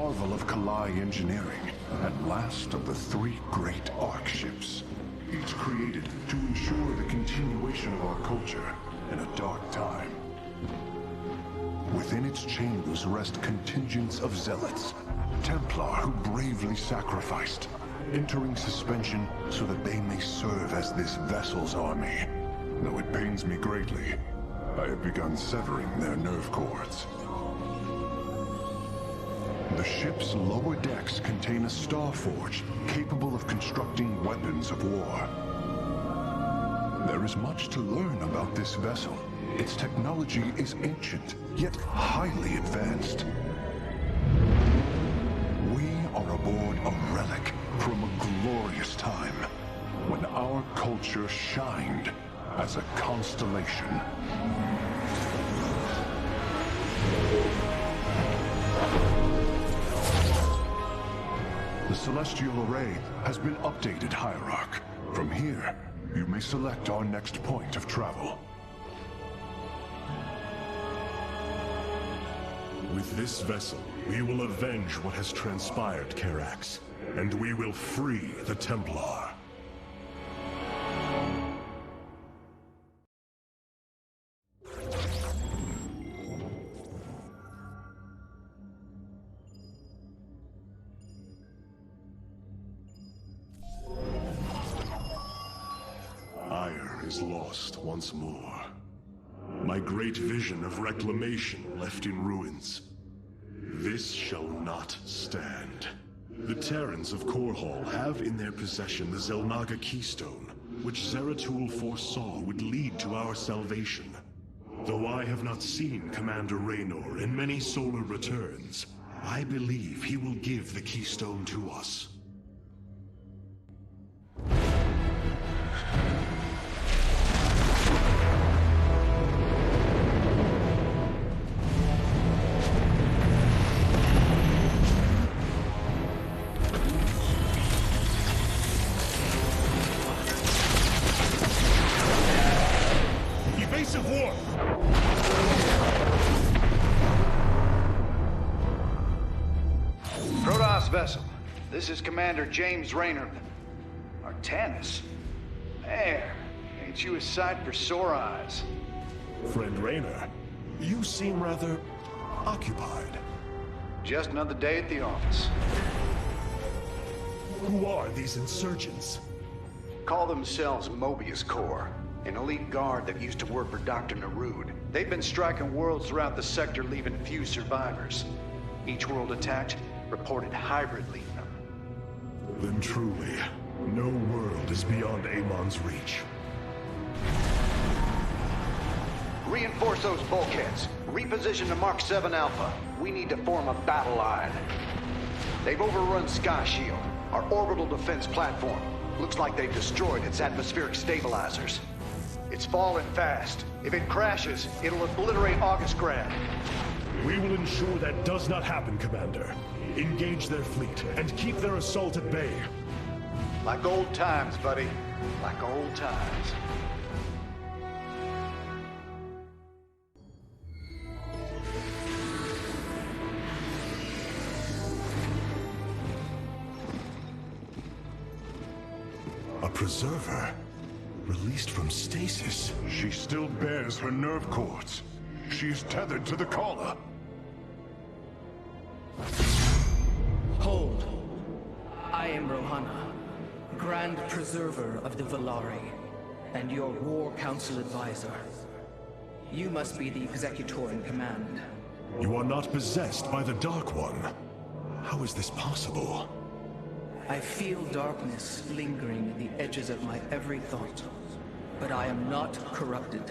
marvel of Kalai engineering, and last of the three great arc ships, each created to ensure the continuation of our culture in a dark time. Within its chambers rest contingents of zealots, Templar who bravely sacrificed, entering suspension so that they may serve as this vessel's army. Though it pains me greatly, I have begun severing their nerve cords. The ship's lower decks contain a star forge capable of constructing weapons of war. There is much to learn about this vessel. Its technology is ancient, yet highly advanced. We are aboard a relic from a glorious time when our culture shined as a constellation. The celestial array has been updated, Hierarch. From here, you may select our next point of travel. With this vessel, we will avenge what has transpired, Karax, and we will free the Templar. Ire is lost once more. My great vision of reclamation left in ruins. This shall not stand. The Terrans of Korhal have in their possession the Xel'Naga Keystone, which Zeratul foresaw would lead to our salvation. Though I have not seen Commander Raynor in many solar returns, I believe he will give the Keystone to us. Vessel. This is Commander James Raynor. Artanis? Man, ain't you a sight for sore eyes? Friend Raynor, you seem rather occupied. Just another day at the office. Who are these insurgents? Call themselves Mobius Corps, an elite guard that used to work for Dr. Narud. They've been striking worlds throughout the sector, leaving few survivors. Each world attacked reported hybrid leaving them. Then truly, no world is beyond Amon's reach. Reinforce those bulkheads. Reposition to Mark 7 Alpha. We need to form a battle line. They've overrun Sky Shield, our orbital defense platform. Looks like they've destroyed its atmospheric stabilizers. It's falling fast. If it crashes, it'll obliterate August Grad. We will ensure that does not happen, Commander. Engage their fleet and keep their assault at bay. Like old times, buddy. Like old times. A preserver? Released from stasis? She still bears her nerve cords. She is tethered to the collar. Hold. I am Rohana, Grand Preserver of the Valari, and your War Council Advisor. You must be the Executor in command. You are not possessed by the Dark One. How is this possible? I feel darkness lingering at the edges of my every thought, but I am not corrupted.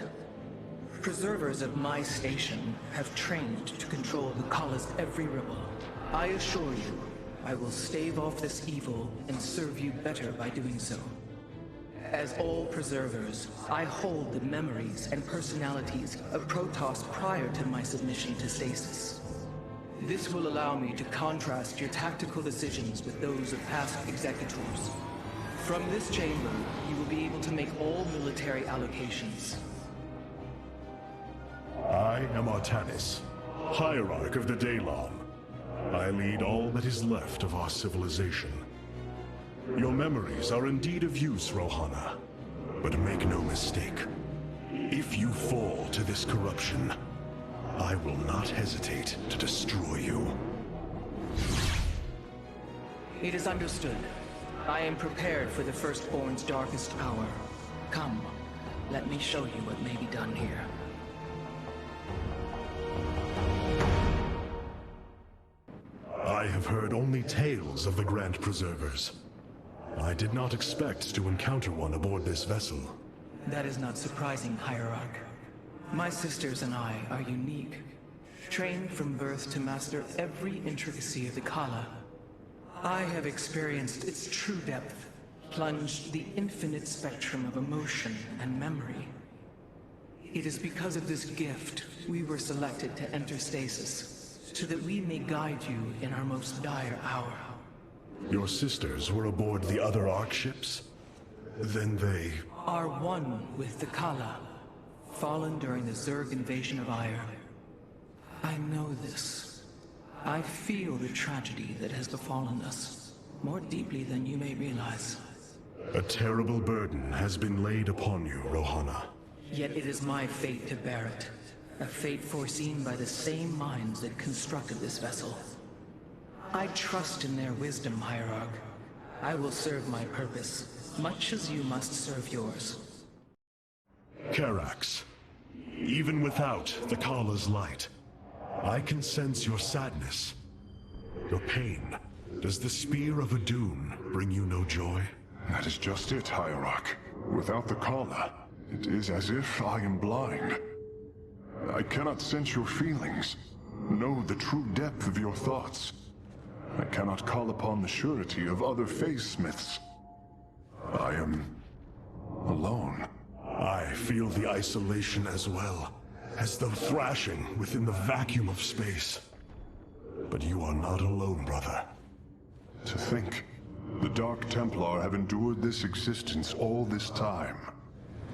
Preservers of my station have trained to control the Kala's every ripple. I assure you, I will stave off this evil and serve you better by doing so. As all preservers, I hold the memories and personalities of Protoss prior to my submission to stasis. This will allow me to contrast your tactical decisions with those of past executors. From this chamber, you will be able to make all military allocations. I am Artanis, Hierarch of the Daylon. I lead all that is left of our civilization. Your memories are indeed of use, Rohana. But make no mistake. If you fall to this corruption, I will not hesitate to destroy you. It is understood. I am prepared for the Firstborn's darkest hour. Come, let me show you what may be done here. I have heard only tales of the Grand Preservers. I did not expect to encounter one aboard this vessel. That is not surprising, Hierarch. My sisters and I are unique, trained from birth to master every intricacy of the Kala. I have experienced its true depth, plunged the infinite spectrum of emotion and memory. It is because of this gift we were selected to enter stasis, so that we may guide you in our most dire hour. Your sisters were aboard the other Ark ships? Then they... are one with the Kala, fallen during the Zerg invasion of Aiur. I know this. I feel the tragedy that has befallen us, more deeply than you may realize. A terrible burden has been laid upon you, Rohana. Yet it is my fate to bear it. A fate foreseen by the same minds that constructed this vessel. I trust in their wisdom, Hierarch. I will serve my purpose, much as you must serve yours. Karax, even without the Kala's light, I can sense your sadness, your pain. Does the spear of Adun bring you no joy? That is just it, Hierarch. Without the Kala, it is as if I am blind. I cannot sense your feelings, know the true depth of your thoughts. I cannot call upon the surety of other phase-smiths. I am alone. I feel the isolation as well, as though thrashing within the vacuum of space. But you are not alone, brother. To think, the Dark Templar have endured this existence all this time.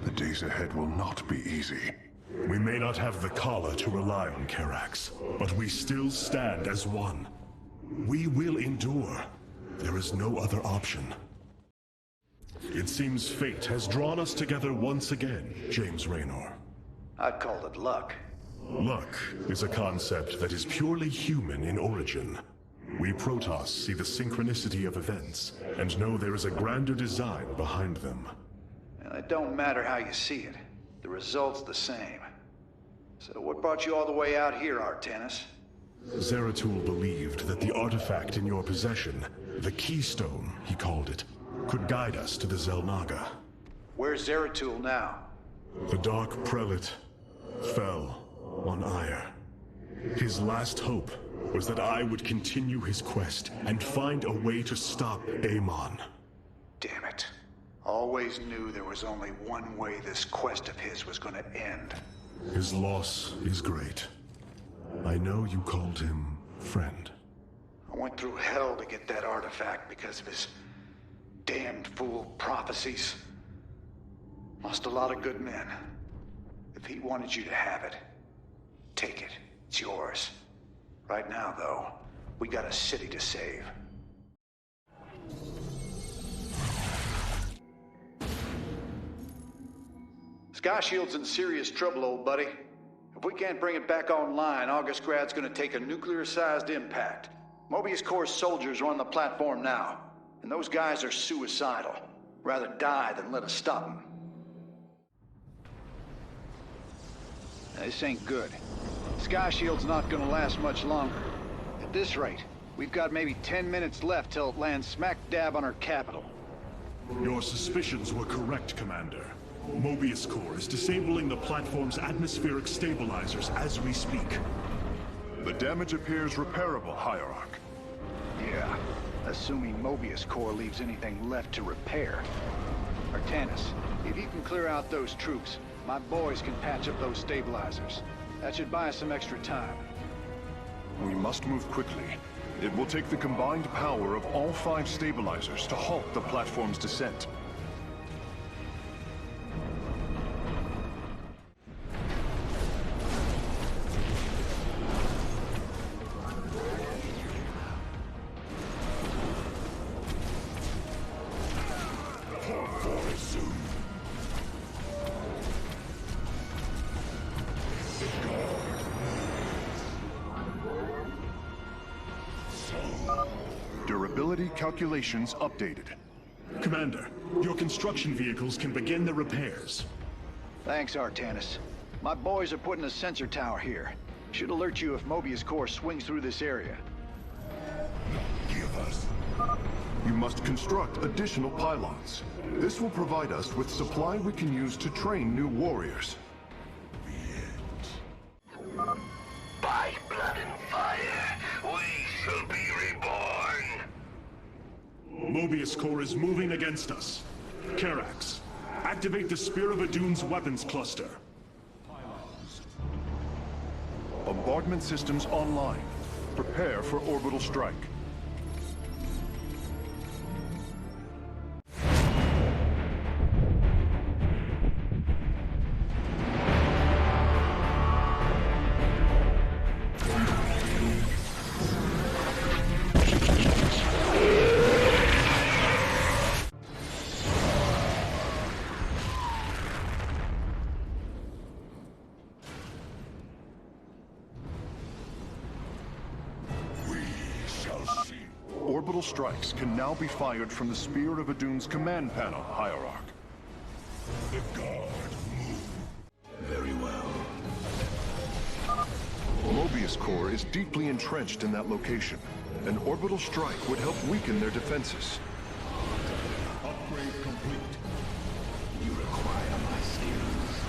The days ahead will not be easy. We may not have the Kala to rely on, Karax, but we still stand as one. We will endure. There is no other option. It seems fate has drawn us together once again, James Raynor. I'd call it luck. Luck is a concept that is purely human in origin. We Protoss see the synchronicity of events, and know there is a grander design behind them. It don't matter how you see it. The result's the same. So what brought you all the way out here, Artanis? Zeratul believed that the artifact in your possession, the Keystone, he called it, could guide us to the Xel'Naga. Where's Zeratul now? The Dark Prelate fell on Aiur. His last hope was that I would continue his quest and find a way to stop Amon. Damn it. Always knew there was only one way this quest of his was gonna end. His loss is great. I know you called him friend. I went through hell to get that artifact because of his damned fool prophecies. Lost a lot of good men. If he wanted you to have it, take it. It's yours. Right now, though, we got a city to save. Sky Shield's in serious trouble, old buddy. If we can't bring it back online, Augustgrad's gonna take a nuclear-sized impact. Mobius Corps soldiers are on the platform now, and those guys are suicidal. Rather die than let us stop them. This ain't good. Sky Shield's not gonna last much longer. At this rate, we've got maybe 10 minutes left till it lands smack dab on our capital. Your suspicions were correct, Commander. Mobius Corps is disabling the platform's atmospheric stabilizers as we speak. The damage appears repairable, Hierarch. Yeah, assuming Mobius Corps leaves anything left to repair. Artanis, if you can clear out those troops, my boys can patch up those stabilizers. That should buy us some extra time. We must move quickly. It will take the combined power of all 5 stabilizers to halt the platform's descent. durability calculations updated. Commander, your construction vehicles can begin the repairs. Thanks, Artanis. My boys are putting a sensor tower here. Should alert you if Mobius Core swings through this area. Give us. You must construct additional pylons. This will provide us with supply we can use to train new warriors. By blood and fire, we shall be reborn! Mobius Core is moving against us. Karax, activate the Spear of Adun's weapons cluster. Bombardment systems online. Prepare for orbital strike. Orbital strikes can now be fired from the Spear of Adun's command panel, Hierarch. The guard move. Very well. Mobius Core is deeply entrenched in that location. An orbital strike would help weaken their defenses. Upgrade complete. You require my skills.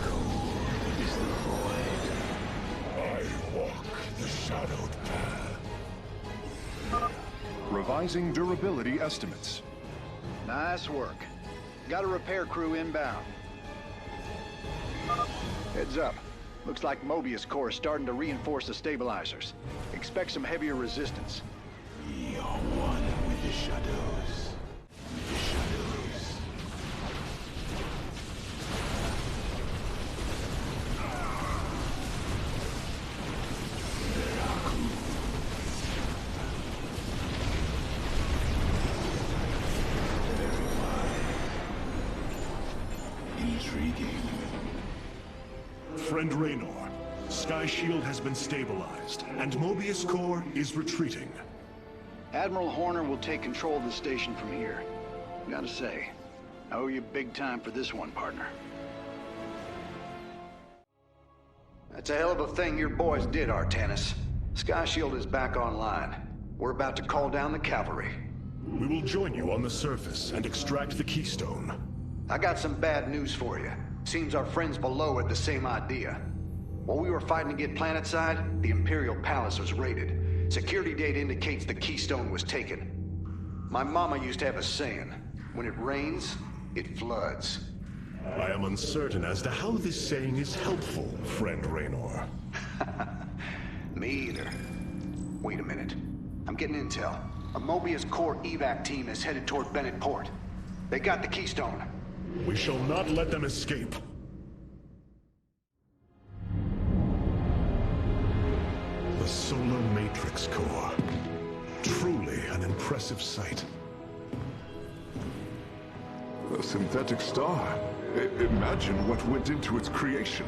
Cold is the void. I walk the shadowed path. Revising durability estimates. Nice work. Got a repair crew inbound. Heads up. Looks like Mobius Core is starting to reinforce the stabilizers. Expect some heavier resistance. We are one with the shadows. With the shadows. Intriguing. Friend Raynor, Sky Shield has been stabilized, and Mobius Core is retreating. Admiral Horner will take control of the station from here. Gotta say, I owe you big time for this one, partner. That's a hell of a thing your boys did, Artanis. Sky Shield is back online. We're about to call down the cavalry. We will join you on the surface and extract the Keystone. I got some bad news for you. Seems our friends below had the same idea. While we were fighting to get planetside, the Imperial Palace was raided. Security data indicates the Keystone was taken. My mama used to have a saying, when it rains, it floods. I am uncertain as to how this saying is helpful, Friend Raynor. Me either. Wait a minute. I'm getting intel. A Mobius Core evac team is headed toward Bennett Port. They got the Keystone. We shall not let them escape. The Solar Matrix Core. Truly an impressive sight. A synthetic star. Imagine what went into its creation.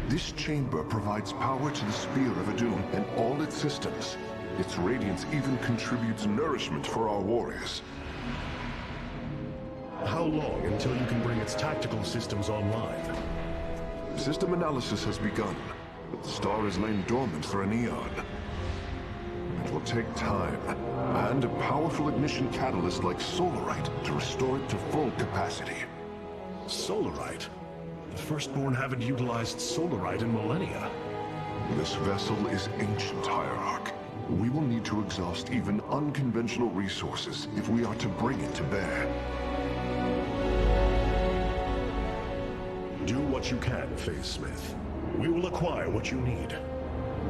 This chamber provides power to the Spear of Adun and all its systems. Its radiance even contributes nourishment for our warriors. How long until you can bring its tactical systems online? System analysis has begun, but the star has lain dormant for an eon. It will take time, and a powerful ignition catalyst like Solarite to restore it to full capacity. Solarite? The Firstborn haven't utilized Solarite in millennia. This vessel is ancient, Hierarch. We will need to exhaust even unconventional resources if we are to bring it to bear. Do what you can, Phase Smith. We will acquire what you need.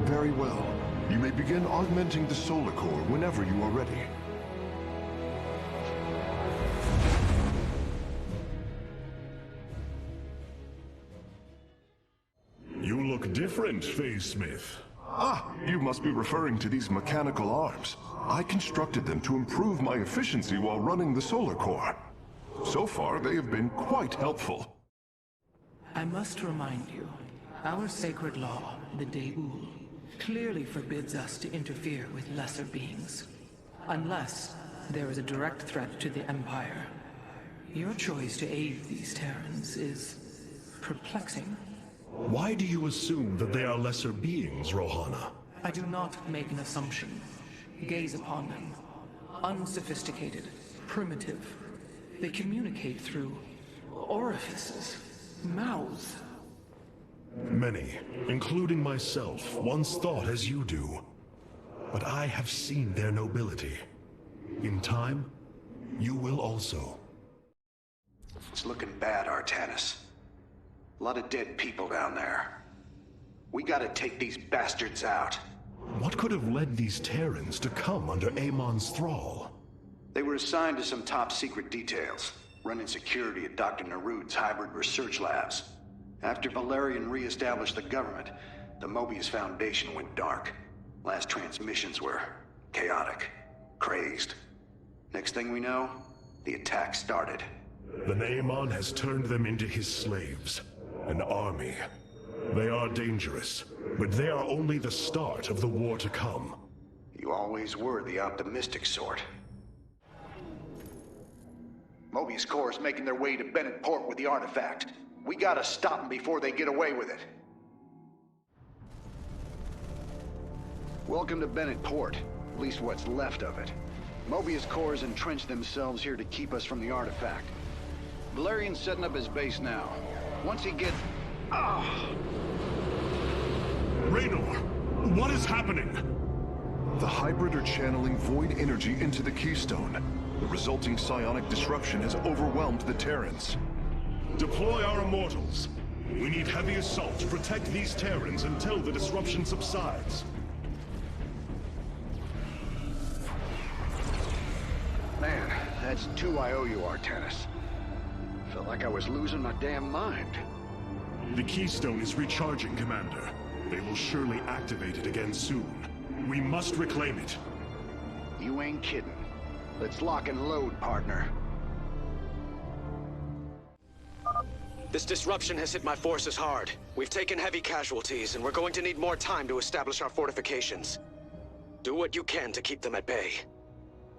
Very well. You may begin augmenting the solar core whenever you are ready. You look different, Phase Smith. Ah, you must be referring to these mechanical arms. I constructed them to improve my efficiency while running the solar core. So far, they have been quite helpful. I must remind you, our sacred law, the Deul, clearly forbids us to interfere with lesser beings. Unless there is a direct threat to the Empire. Your choice to aid these Terrans is perplexing. Why do you assume that they are lesser beings, Rohana? I do not make an assumption. Gaze upon them. Unsophisticated, primitive. They communicate through orifices, mouths. Many, including myself, once thought as you do. But I have seen their nobility. In time, you will also. It's looking bad, Artanis. A lot of dead people down there. We gotta take these bastards out. What could have led these Terrans to come under Amon's thrall? They were assigned to some top-secret details, running security at Dr. Nerud's hybrid research labs. After Valerian re-established the government, the Mobius Foundation went dark. Last transmissions were chaotic, crazed. Next thing we know, the attack started. Then Amon has turned them into his slaves. An army. They are dangerous, but they are only the start of the war to come. You always were the optimistic sort. Mobius Corps is making their way to Bennett Port with the artifact. We gotta stop them before they get away with it. Welcome to Bennett Port, at least what's left of it. Mobius Corps has entrenched themselves here to keep us from the artifact. Valerian's setting up his base now. Once he gets... Raynor, what is happening? The hybrid are channeling void energy into the Keystone. The resulting psionic disruption has overwhelmed the Terrans. Deploy our immortals. We need heavy assault to protect these Terrans until the disruption subsides. Man, that's 2 I owe you, Artanis. Felt like I was losing my damn mind. The Keystone is recharging, Commander. They will surely activate it again soon. We must reclaim it. You ain't kidding. Let's lock and load, partner. This disruption has hit my forces hard. We've taken heavy casualties, and we're going to need more time to establish our fortifications. Do what you can to keep them at bay.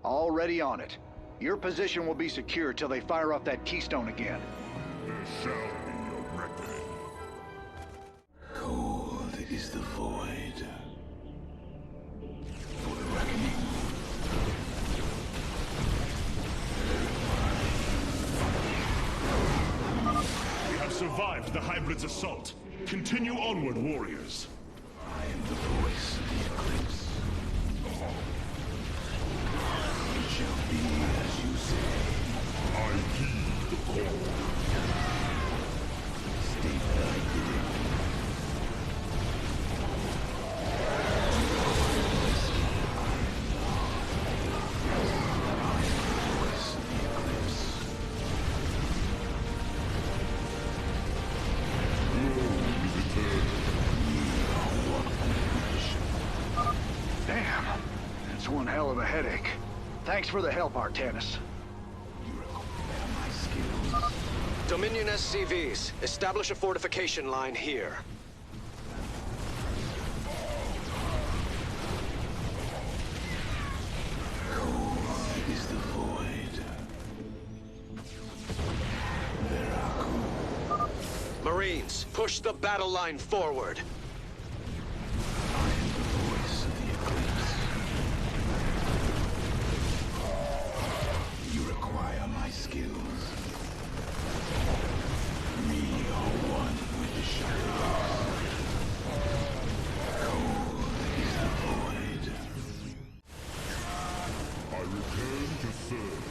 Already on it. Your position will be secure till they fire off that Keystone again. There shall be a reckoning. Cold is the void. For the reckoning. We have survived the hybrid's assault. Continue onward, warriors. I am the voice of the eclipse. It shall be as you say. I heed the call. State thy bidding. I am the voice of the eclipse. Damn. That's one hell of a headache. Thanks for the help, Artanis. You require my skills. Dominion SCVs, establish a fortification line here. Cold is the void. Marines, push the battle line forward. I am the voice of the eclipse. You require my skills. We are one with the shadows. Cold is the void. I return to serve.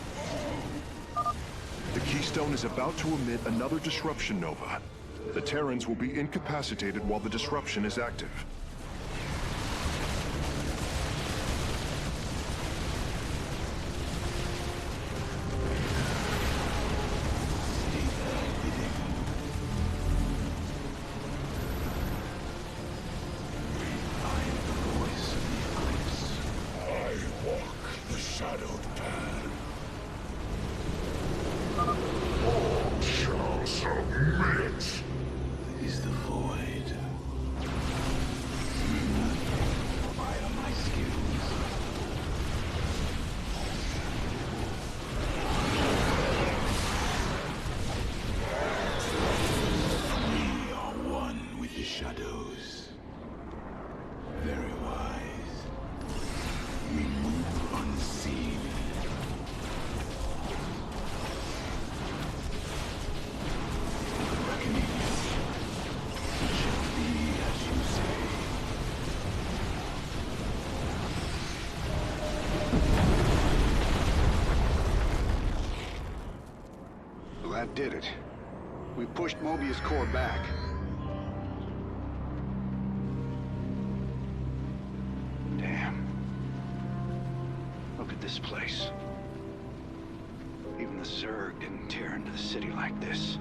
The Keystone is about to emit another disruption nova. The Terrans will be incapacitated while the disruption is active. I am the voice of the eclipse. I walk the shadowed path. All shall submit! did it. We pushed Mobius core back. Damn. Look at this place. Even the Zerg didn't tear into the city like this.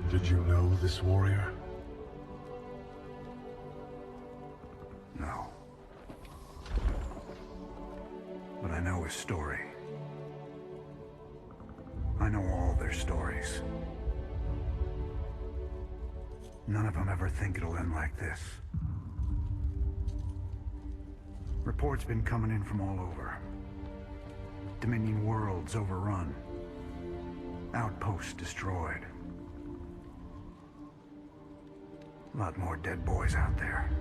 Did you know this warrior? No. But I know his story. I know all their stories. None of them ever think it'll end like this. Reports been coming in from all over. Dominion worlds overrun. Outposts destroyed. A lot more dead boys out there.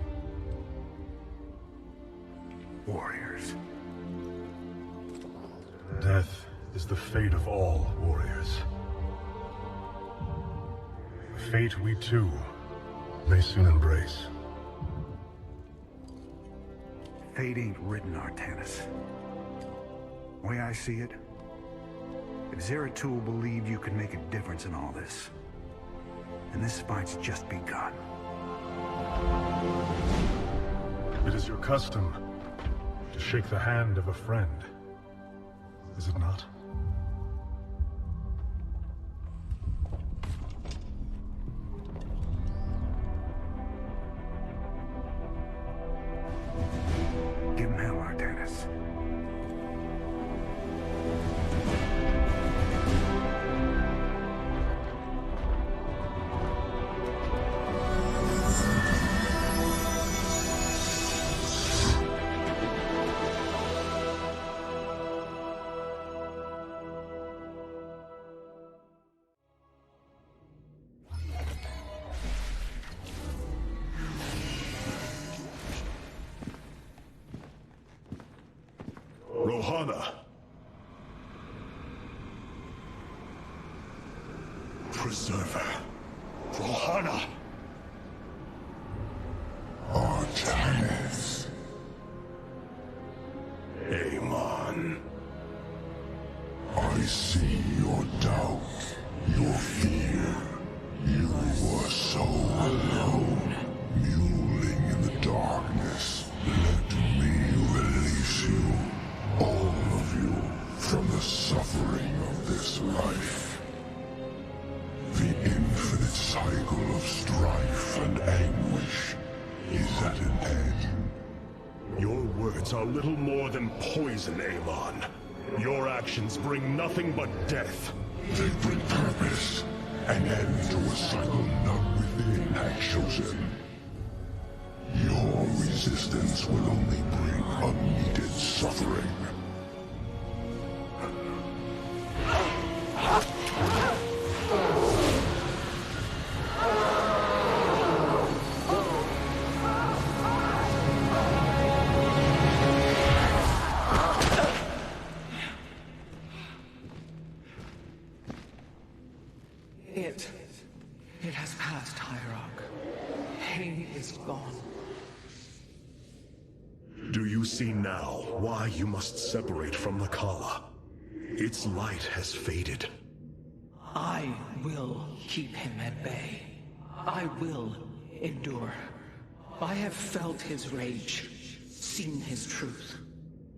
Warriors. Death is the fate of all warriors. A fate we too may soon embrace. Fate ain't written, Artanis. The way I see it, if Zeratul believed you could make a difference in all this, and this fight's just begun. It is your custom to shake the hand of a friend, is it not? Give him hell, Artanis. Rohana! Preserver. Rohana! Artanis. Amon. I see your doubt, your fear. You were so alone, mewling in the darkness. Let me release you, all of you, from the suffering of this life. The infinite cycle of strife and anguish is at an end. Your words are little more than poison, Amon. Your actions bring nothing but death. They bring purpose, an end to a cycle none within had chosen. Your resistance will only bring unneeded suffering. It has passed, Hierarch. Pain is gone. You see now why you must separate from the Kala. Its light has faded. I will keep him at bay. I will endure. I have felt his rage, seen his truth.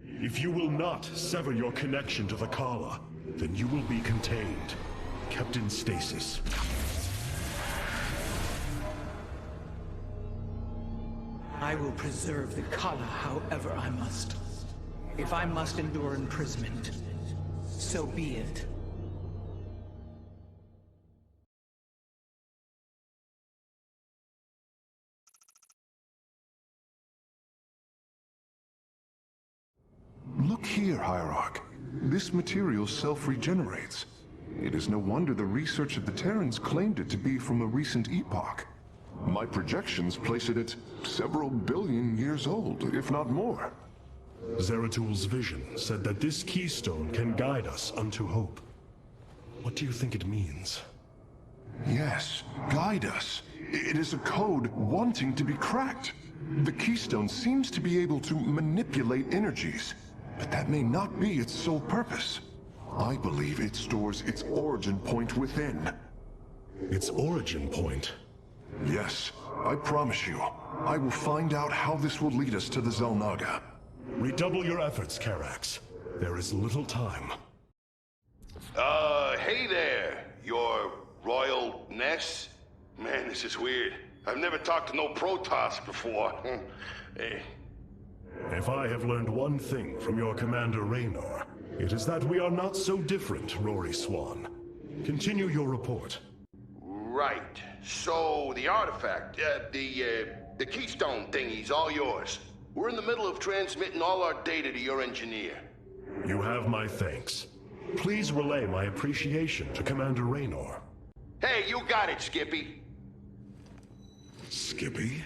If you will not sever your connection to the Kala, then you will be contained, kept in stasis. I will preserve the Kala however I must. If I must endure imprisonment, so be it. Look here, Hierarch. This material self-regenerates. It is no wonder the research of the Terrans claimed it to be from a recent epoch. My projections place it at several billion years old, if not more. Zeratul vision said that this keystone can guide us unto hope. What do you think it means? Yes, guide us. It is a code wanting to be cracked. The keystone seems to be able to manipulate energies, but that may not be its sole purpose. I believe it stores its origin point within. Its origin point? Yes, I promise you. I will find out how this will lead us to the Xel'Naga. Redouble your efforts, Karax. There is little time. Hey there, your royalness? Man, this is weird. I've never talked to no protoss before. Hey. If I have learned one thing from your commander Raynor, it is that we are not so different, Rory Swan. Continue your report. Right. So, the artifact, the keystone thingy's all yours. We're in the middle of transmitting all our data to your engineer. You have my thanks. Please relay my appreciation to Commander Raynor. Hey, you got it, Skippy. Skippy?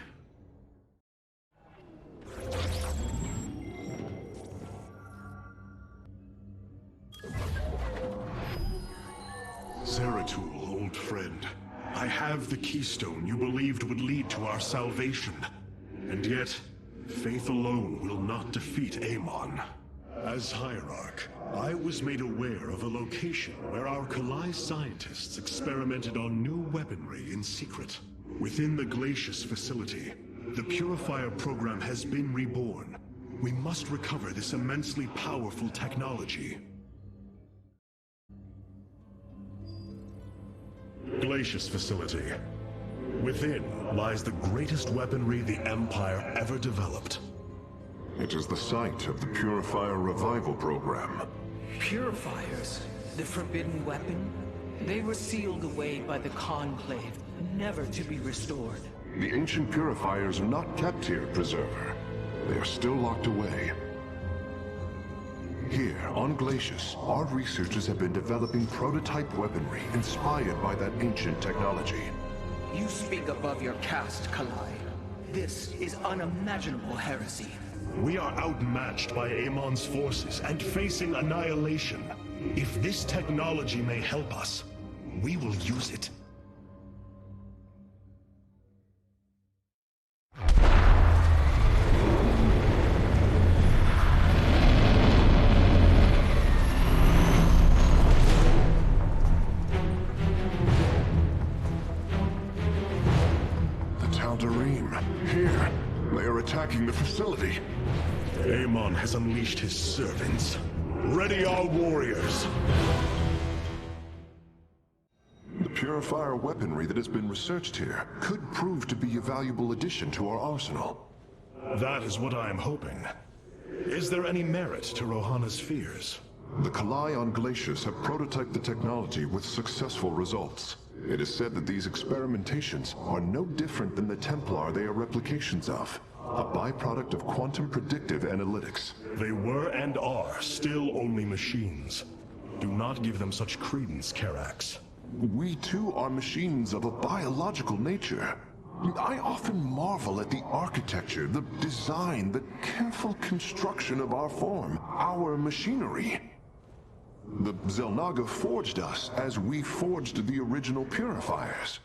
Zeratul, old friend. I have the keystone you believed would lead to our salvation. And yet, faith alone will not defeat Amon. As Hierarch, I was made aware of a location where our Kalai scientists experimented on new weaponry in secret. Within the Glacius facility, the Purifier program has been reborn. We must recover this immensely powerful technology. Glacius facility. Within lies the greatest weaponry the Empire ever developed. It is the site of the Purifier Revival Program. Purifiers? The forbidden weapon? They were sealed away by the Conclave, never to be restored. The ancient Purifiers are not kept here, Preserver. They are still locked away. Here, on Glacius, our researchers have been developing prototype weaponry inspired by that ancient technology. You speak above your caste, Kalai. This is unimaginable heresy. We are outmatched by Amon's forces and facing annihilation. If this technology may help us, we will use it. Here, they are attacking the facility. Amon has unleashed his servants. Ready our warriors! The Purifier weaponry that has been researched here could prove to be a valuable addition to our arsenal. That is what I am hoping. Is there any merit to Rohana's fears? The Kalai on Glacius have prototyped the technology with successful results. It is said that these experimentations are no different than the Templar they are replications of, a byproduct of quantum predictive analytics. They were and are still only machines. Do not give them such credence, Karax. We too are machines of a biological nature. I often marvel at the architecture, the design, the careful construction of our form, our machinery. The Xel'Naga forged us as we forged the original Purifiers.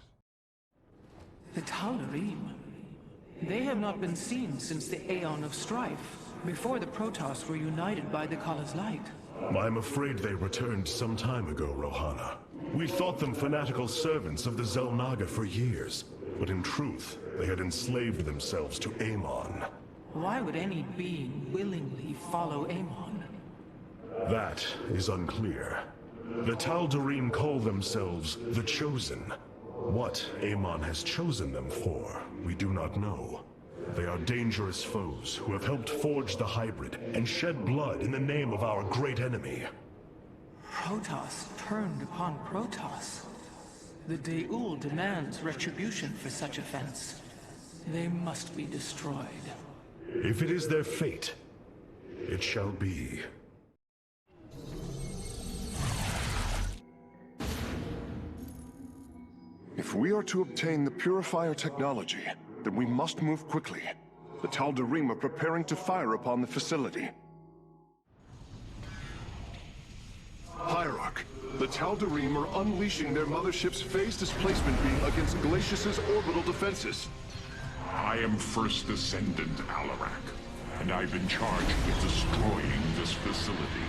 The Tal'Darim. They have not been seen since the Aeon of Strife. Before the protoss were united by the Kala's light. I'm afraid they returned some time ago, Rohana. We thought them fanatical servants of the Xel'Naga for years, but in truth, they had enslaved themselves to Amon. Why would any being willingly follow Amon? That is unclear. The Tal'Darim call themselves the Chosen. What Amon has chosen them for, we do not know. They are dangerous foes who have helped forge the hybrid and shed blood in the name of our great enemy. Protoss turned upon Protoss. The De'ul demands retribution for such offense. They must be destroyed. If it is their fate, it shall be. If we are to obtain the Purifier technology, then we must move quickly. The Tal'Darim are preparing to fire upon the facility. Hierarch, the Tal'Darim are unleashing their mothership's phase displacement beam against Glacius's orbital defenses. I am First Descendant Alarak, and I've been charged with destroying this facility.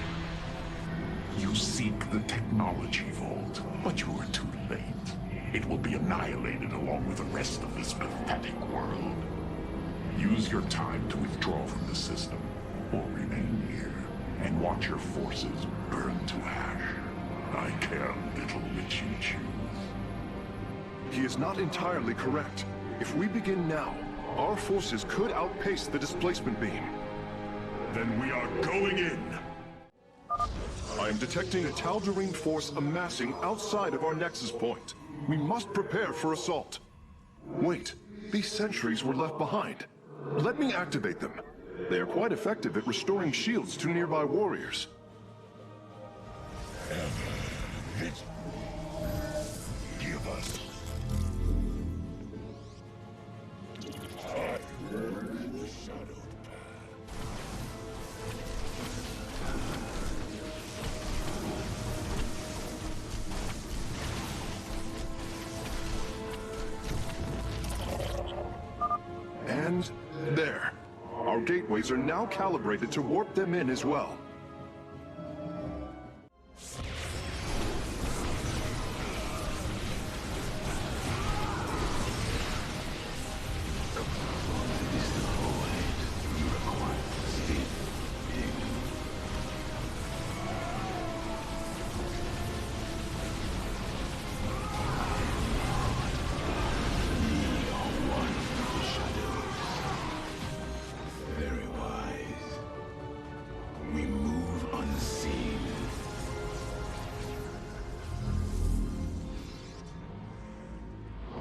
You seek the technology vault, but you are too late. It will be annihilated along with the rest of this pathetic world. Use your time to withdraw from the system, or remain here, and watch your forces burn to ash. I care little which you choose. He is not entirely correct. If we begin now, our forces could outpace the displacement beam. Then we are going in! I am detecting a Tal'Darim force amassing outside of our nexus point. We must prepare for assault. Wait, these sentries were left behind. Let me activate them. They are quite effective at restoring shields to nearby warriors. Give us. And there. Our gateways are now calibrated to warp them in as well.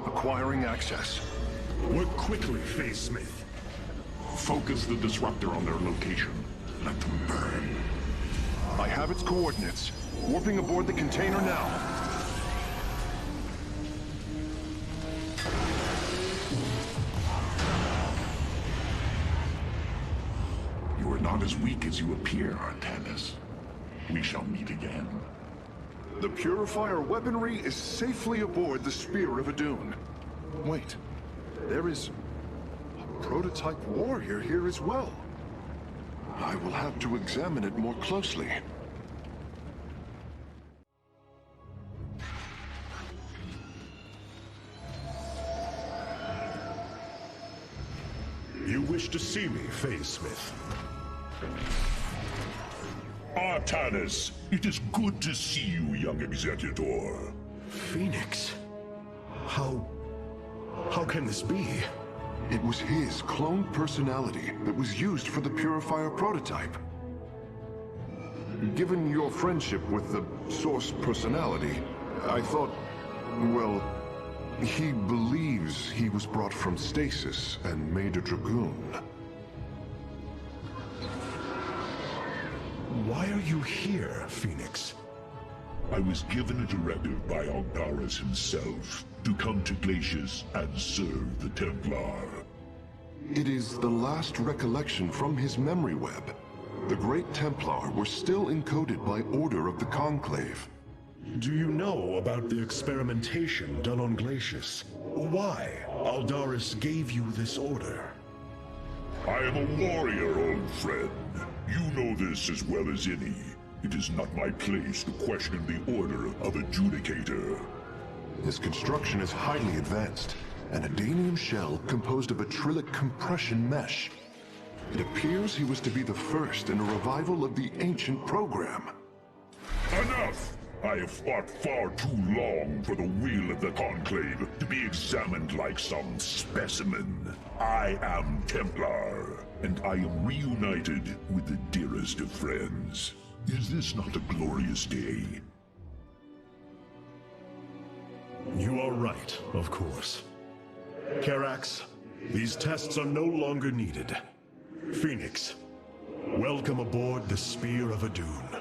Acquiring access. Work quickly, Phase Smith. Focus the disruptor on their location. Let them burn. I have its coordinates. Warping aboard the container now. You are not as weak as you appear, Artanis. We shall meet again. The Purifier weaponry is safely aboard the Spear of Adun. Wait, there is a prototype warrior here as well. I will have to examine it more closely. You wish to see me, Phase Smith? Artanis, it is good to see you, young Executor. Phoenix? How can this be? It was his cloned personality that was used for the Purifier prototype. Given your friendship with the Source personality, I thought, well, he believes he was brought from stasis and made a Dragoon. Why are you here, Phoenix? I was given a directive by Aldaris himself to come to Glacius and serve the Templar. It is the last recollection from his memory web. The Great Templar were still encoded by order of the Conclave. Do you know about the experimentation done on Glacius? Why Aldaris gave you this order? I am a warrior, old friend. You know this as well as any. It is not my place to question the order of adjudicator. His construction is highly advanced. An adanium shell composed of acrylic compression mesh. It appears he was to be the first in a revival of the ancient program. Enough! I have fought far too long for the will of the Conclave to be examined like some specimen. I am Templar, and I am reunited with the dearest of friends. Is this not a glorious day? You are right, of course. Karax, these tests are no longer needed. Phoenix, welcome aboard the Spear of Adun.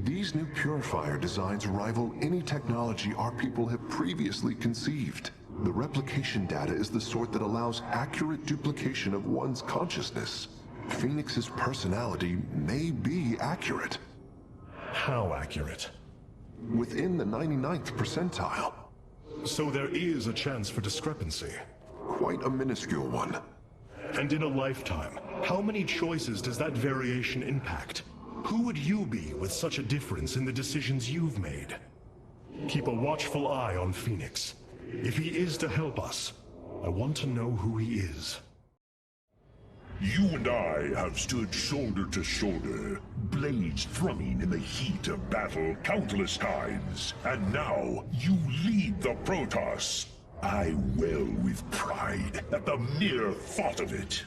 These new purifier designs rival any technology our people have previously conceived. The replication data is the sort that allows accurate duplication of one's consciousness. Phoenix's personality may be accurate. How accurate? Within the 99th percentile. So there is a chance for discrepancy. Quite a minuscule one. And in a lifetime, how many choices does that variation impact? Who would you be with such a difference in the decisions you've made? Keep a watchful eye on Phoenix. If he is to help us, I want to know who he is. You and I have stood shoulder to shoulder, blades thrumming in the heat of battle countless times. And now, you lead the protoss. I wail with pride at the mere thought of it.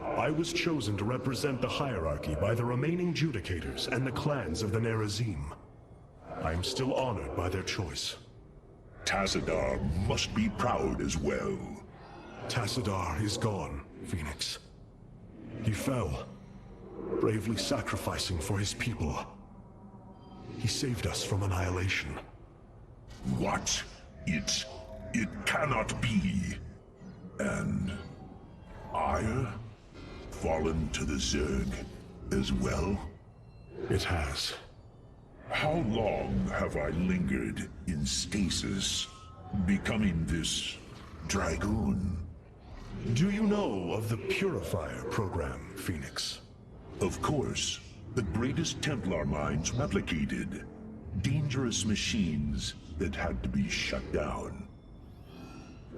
I was chosen to represent the hierarchy by the remaining judicators and the clans of the Nerazim. I am still honored by their choice. Tassadar must be proud as well. Tassadar is gone, Phoenix. He fell, bravely sacrificing for his people. He saved us from annihilation. What? It cannot be. And Ire? Fallen to the Zerg as well? It has. How long have I lingered in stasis, becoming this dragoon? Do you know of the Purifier program, Phoenix? Of course. The greatest Templar minds replicated. Dangerous machines that had to be shut down.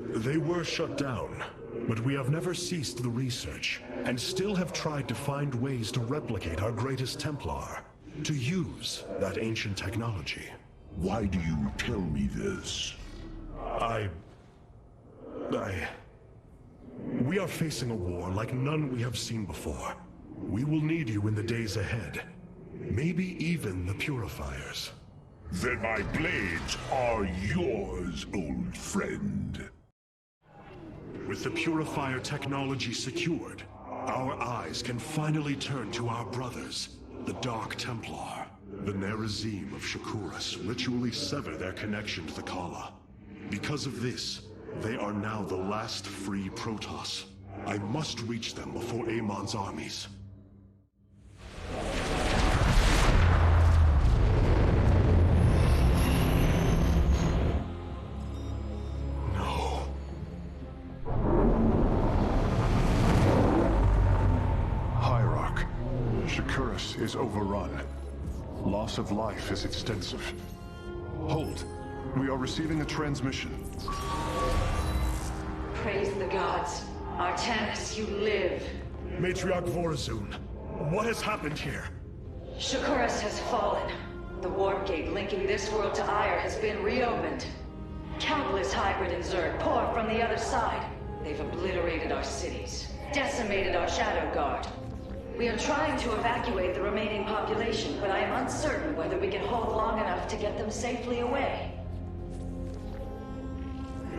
They were shut down, but we have never ceased the research, and still have tried to find ways to replicate our greatest Templar, to use that ancient technology. Why do you tell me this? We are facing a war like none we have seen before. We will need you in the days ahead. Maybe even the Purifiers. Then my blades are yours, old friend. With the Purifier technology secured, our eyes can finally turn to our brothers, the Dark Templar. The Nerazim of Shakuras ritually sever their connection to the Kala. Because of this, they are now the last free protoss. I must reach them before Amon's armies. Is overrun. Loss of life is extensive. Hold. We are receiving a transmission. Praise the gods. Artanis, you live. Matriarch Vorazun, what has happened here? Shakuras has fallen. The warp gate linking this world to Ire has been reopened. Countless hybrid and Zerg pour from the other side. They've obliterated our cities, decimated our Shadow Guard. We are trying to evacuate the remaining population, but I am uncertain whether we can hold long enough to get them safely away.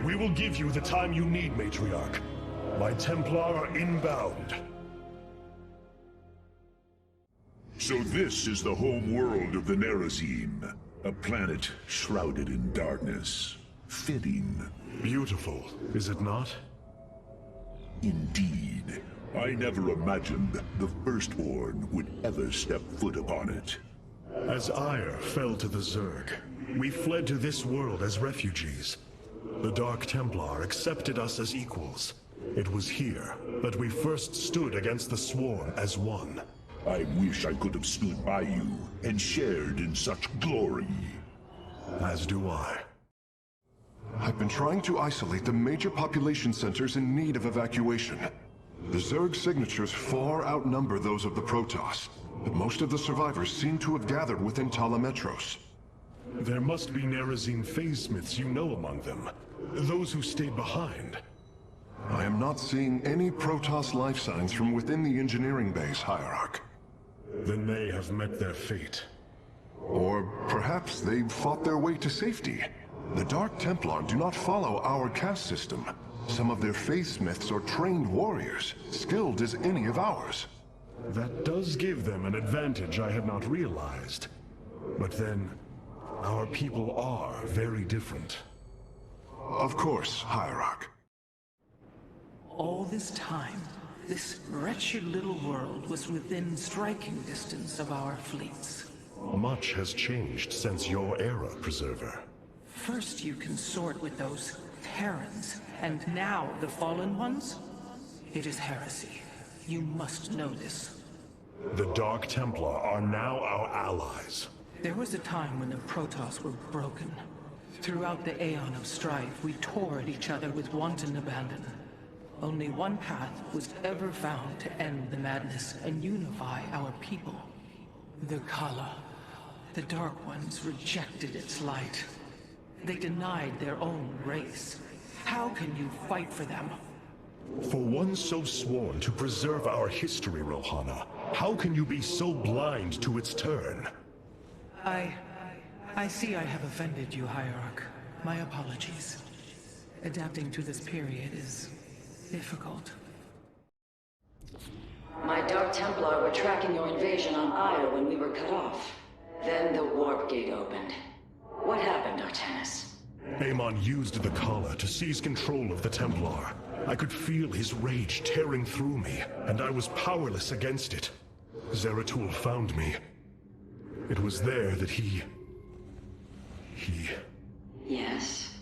We will give you the time you need, Matriarch. My Templar are inbound. So this is the home world of the Nerazim, a planet shrouded in darkness. Fitting. Beautiful, is it not? Indeed. I never imagined the Firstborn would ever step foot upon it. As Ire fell to the Zerg, we fled to this world as refugees. The Dark Templar accepted us as equals. It was here that we first stood against the Swarm as one. I wish I could have stood by you and shared in such glory. As do I. I've been trying to isolate the major population centers in need of evacuation. The Zerg signatures far outnumber those of the Protoss, but most of the survivors seem to have gathered within Talametros. There must be Nerazine phase-smiths you know among them. Those who stayed behind. I am not seeing any Protoss life signs from within the engineering base, Hierarch. Then they have met their fate. Or perhaps they've fought their way to safety. The Dark Templar do not follow our caste system. Some of their faithsmiths are trained warriors, skilled as any of ours. That does give them an advantage I had not realized. But then, our people are very different. Of course, Hierarch. All this time, this wretched little world was within striking distance of our fleets. Much has changed since your era, Preserver. First you consort with those Terrans, and now the Fallen Ones? It is heresy. You must know this. The Dark Templar are now our allies. There was a time when the Protoss were broken. Throughout the aeon of strife, we tore at each other with wanton abandon. Only one path was ever found to end the madness and unify our people. The Kala. The Dark Ones rejected its light. They denied their own race. How can you fight for them? For one so sworn to preserve our history, Rohana, how can you be so blind to its turn? I see I have offended you, Hierarch. My apologies. Adapting to this period is difficult. My Dark Templar were tracking your invasion on Ire when we were cut off. Then the warp gate opened. What happened, Artanis? Amon used the Kala to seize control of the Templar. I could feel his rage tearing through me, and I was powerless against it. Zeratul found me. It was there that he... Yes?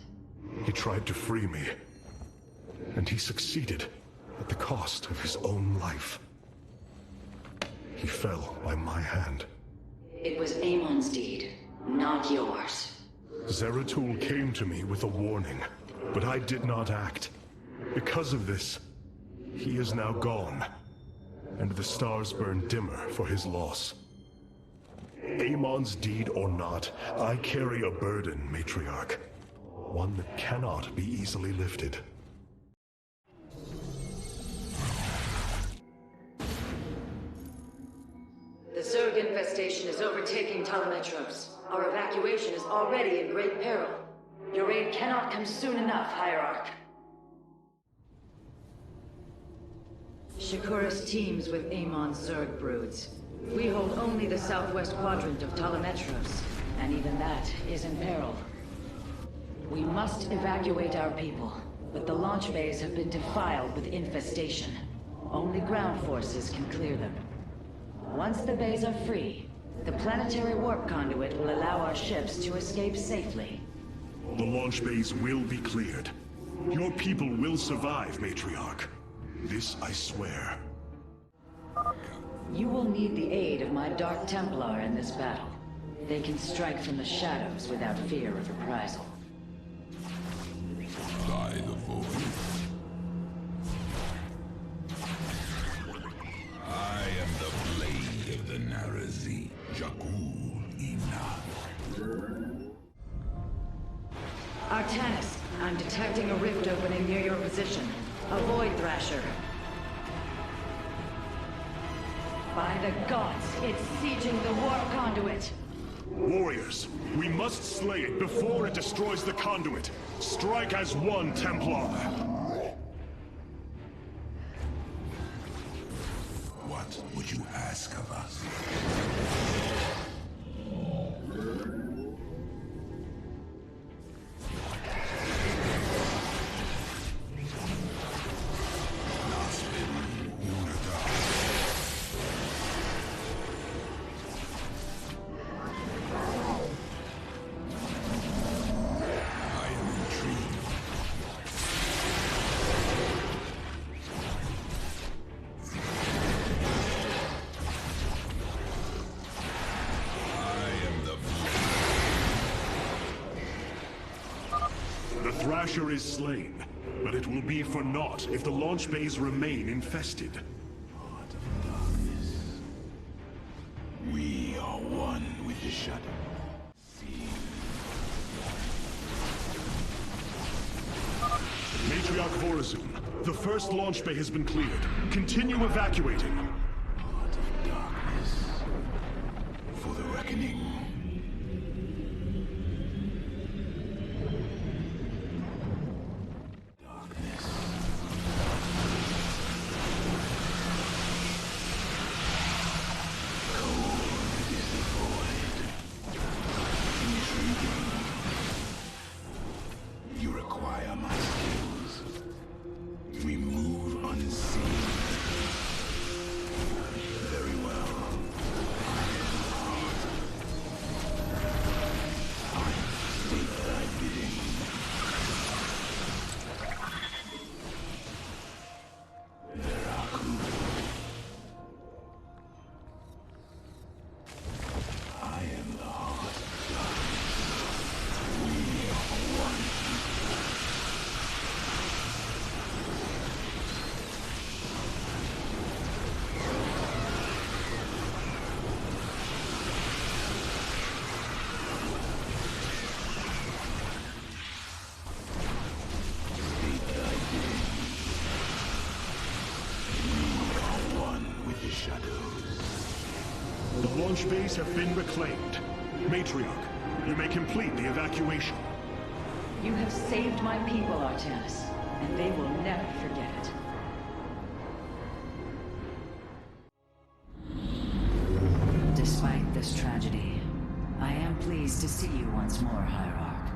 He tried to free me. And he succeeded, at the cost of his own life. He fell by my hand. It was Amon's deed, not yours. Zeratul came to me with a warning, but I did not act. Because of this, he is now gone, and the stars burn dimmer for his loss. Amon's deed or not, I carry a burden, Matriarch. One that cannot be easily lifted. The Zerg infestation is overtaking Talametros. Our evacuation is already in great peril. Your aid cannot come soon enough, Hierarch. Shakuras teams with Amon's Zerg broods. We hold only the southwest quadrant of Talametros, and even that is in peril. We must evacuate our people, but the launch bays have been defiled with infestation. Only ground forces can clear them. Once the bays are free, the planetary warp conduit will allow our ships to escape safely. The launch bays will be cleared. Your people will survive, Matriarch. This I swear. You will need the aid of my Dark Templar in this battle. They can strike from the shadows without fear of reprisal. By the voice. I am the blade of the Narazi, Jakul Ina. Artanis, I'm detecting a rift opening near your position. Avoid Thrasher. By the gods, it's sieging the warp conduit. Warriors, we must slay it before it destroys the conduit. Strike as one, Templar. What would you ask of us? I am intrigued. The Thrasher is slain, but it will be for naught if the launch bays remain infested. Part of darkness. We are one with the shadow. Matriarch Vorazun, the first launch bay has been cleared. Continue evacuating. Part of darkness. For the reckoning. The launch bays have been reclaimed. Matriarch, you may complete the evacuation. You have saved my people, Artanis, and they will never forget it. Despite this tragedy, I am pleased to see you once more, Hierarch.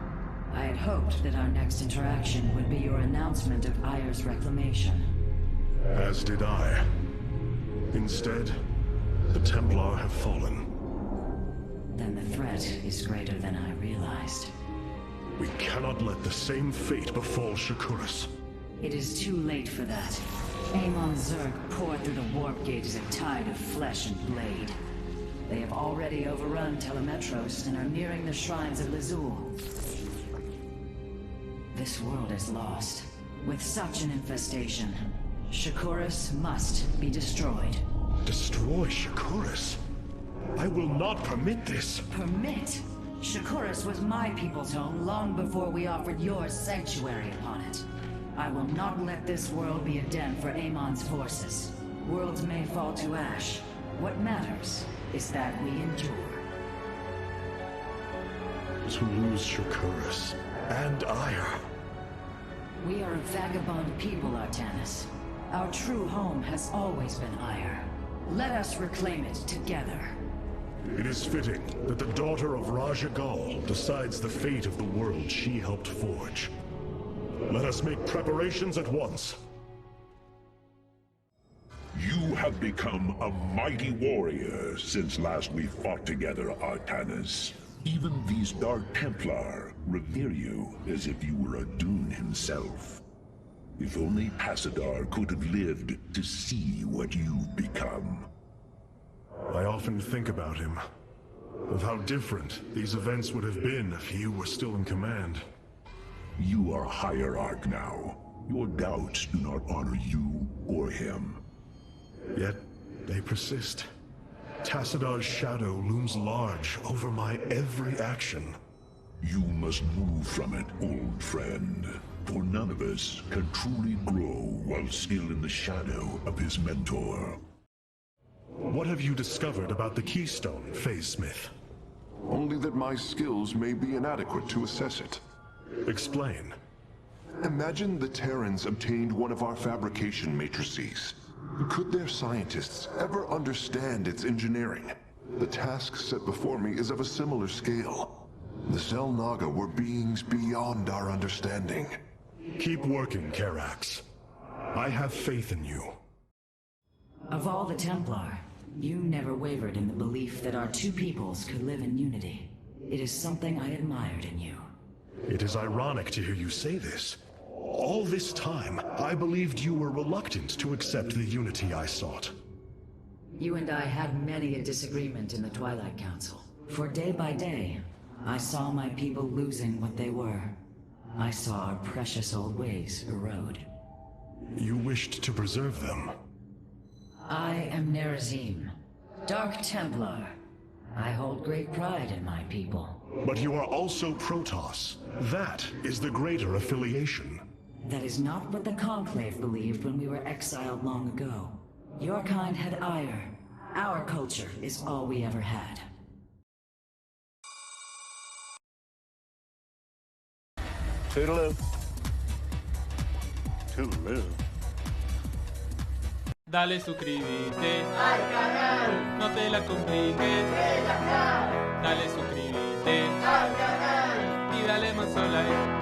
I had hoped that our next interaction would be your announcement of Ayer's reclamation. As did I. Instead, the Templar have fallen. Then the threat is greater than I realized. We cannot let the same fate befall Shakuras. It is too late for that. Amon Zerg poured through the warp gate as a tide of flesh and blade. They have already overrun Telemetros and are nearing the shrines of Lazul. This world is lost. With such an infestation, Shakuras must be destroyed. Destroy Shakuras? I will not permit this. Permit? Shakuras was my people's home long before we offered yours sanctuary upon it. I will not let this world be a den for Amon's forces. Worlds may fall to ash. What matters is that we endure. To lose Shakuras and Ayer. We are a vagabond people, Artanis. Our true home has always been Ayer. Let us reclaim it together. It is fitting that the daughter of Raja Gal decides the fate of the world she helped forge. Let us make preparations at once. You have become a mighty warrior since last we fought together, Artanis. Even these Dark Templar revere you as if you were a Dune himself. If only Passadar could have lived to see what you've become. I often think about him, of how different these events would have been if he were still in command. You are Hierarch now. Your doubts do not honor you or him. Yet, they persist. Tassadar's shadow looms large over my every action. You must move from it, old friend. For none of us can truly grow while still in the shadow of his mentor. What have you discovered about the Keystone, Phase Smith? Only that my skills may be inadequate to assess it. Explain. Imagine the Terrans obtained one of our fabrication matrices. Could their scientists ever understand its engineering? The task set before me is of a similar scale. The Xel Naga were beings beyond our understanding. Keep working, Karax. I have faith in you. Of all the Templar, you never wavered in the belief that our two peoples could live in unity. It is something I admired in you. It is ironic to hear you say this. All this time, I believed you were reluctant to accept the unity I sought. You and I had many a disagreement in the Twilight Council. For day by day, I saw my people losing what they were. I saw our precious old ways erode. You wished to preserve them. I am Nerazim, Dark Templar. I hold great pride in my people. But you are also Protoss. That is the greater affiliation. That is not what the Conclave believed when we were exiled long ago. Your kind had ire. Our culture is all we ever had. Toodaloo. Toodaloo. Dale suscríbete al canal, no te la compliques, relaja. Dale suscríbete al canal y dale más like.